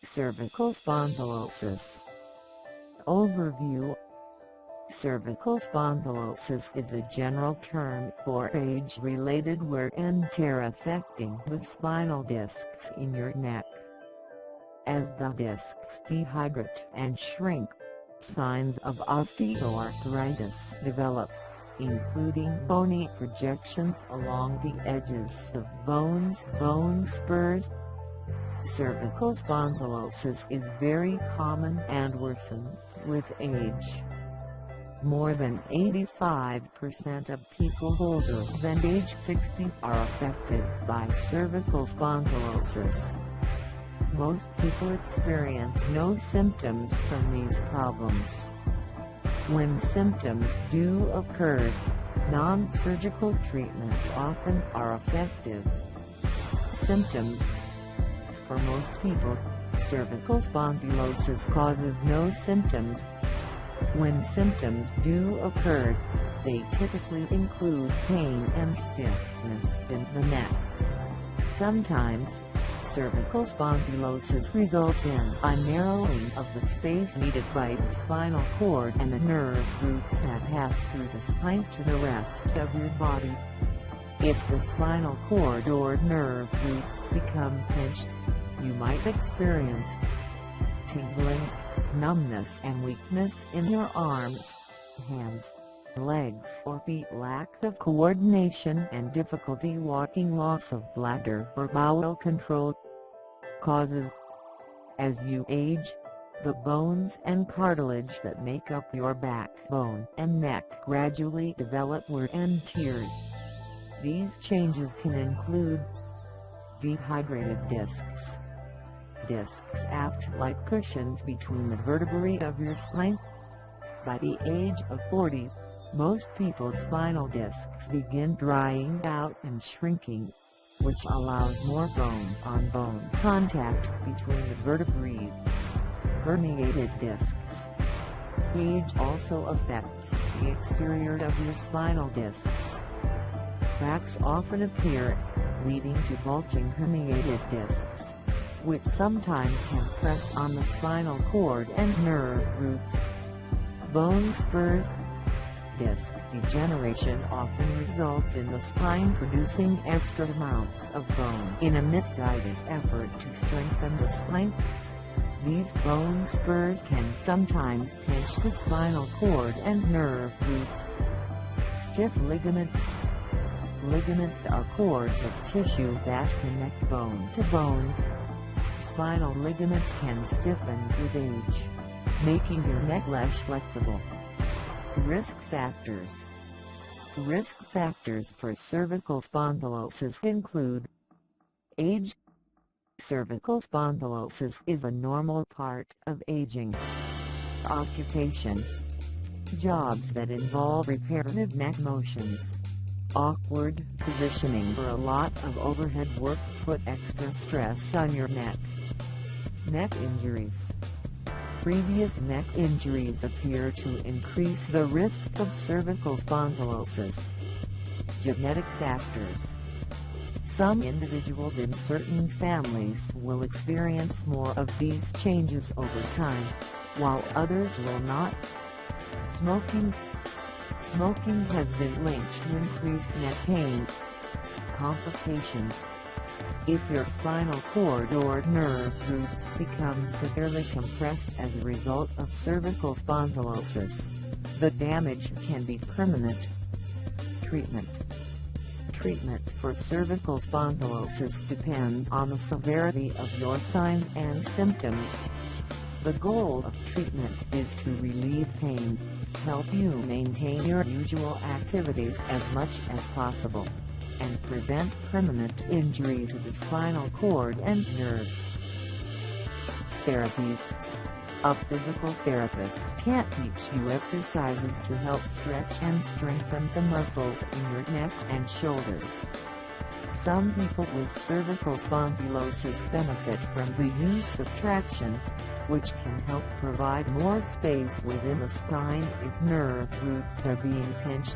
Cervical spondylosis. Overview. Cervical spondylosis is a general term for age-related wear and tear affecting the spinal discs in your neck. As the discs dehydrate and shrink, signs of osteoarthritis develop, including bony projections along the edges of bones, bone spurs. Cervical spondylosis is very common and worsens with age. More than 85% of people older than age 60 are affected by cervical spondylosis. Most people experience no symptoms from these problems. When symptoms do occur, non-surgical treatments often are effective. Symptoms. For most people, cervical spondylosis causes no symptoms. When symptoms do occur, they typically include pain and stiffness in the neck. Sometimes, cervical spondylosis results in a narrowing of the space needed by the spinal cord and the nerve roots that pass through the spine to the rest of your body. If the spinal cord or nerve roots become pinched, you might experience tingling, numbness and weakness in your arms, hands, legs or feet, lack of coordination and difficulty walking, loss of bladder or bowel control. Causes. As you age, the bones and cartilage that make up your backbone and neck gradually develop wear and tear. These changes can include dehydrated discs. Discs act like cushions between the vertebrae of your spine. By the age of 40, most people's spinal discs begin drying out and shrinking, which allows more bone-on-bone contact between the vertebrae. Herniated discs. Age also affects the exterior of your spinal discs. Cracks often appear, leading to bulging herniated discs, which sometimes can press on the spinal cord and nerve roots. Bone spurs. Disc degeneration often results in the spine producing extra amounts of bone in a misguided effort to strengthen the spine. These bone spurs can sometimes pinch the spinal cord and nerve roots. Stiff ligaments. Ligaments are cords of tissue that connect bone to bone. Spinal ligaments can stiffen with age, making your neck less flexible. Risk factors. Risk factors for cervical spondylosis include age. Cervical spondylosis is a normal part of aging. Occupation. Jobs that involve repetitive neck motions. Awkward positioning or a lot of overhead work put extra stress on your neck. Neck injuries. Previous neck injuries appear to increase the risk of cervical spondylosis. Genetic factors. Some individuals in certain families will experience more of these changes over time, while others will not. Smoking. Smoking has been linked to increased neck pain. Complications. If your spinal cord or nerve roots become severely compressed as a result of cervical spondylosis, the damage can be permanent. Treatment. Treatment for cervical spondylosis depends on the severity of your signs and symptoms. The goal of treatment is to relieve pain, help you maintain your usual activities as much as possible, and prevent permanent injury to the spinal cord and nerves. Therapy. A physical therapist can't teach you exercises to help stretch and strengthen the muscles in your neck and shoulders. Some people with cervical spondylosis benefit from the use of traction, which can help provide more space within the spine if nerve roots are being pinched.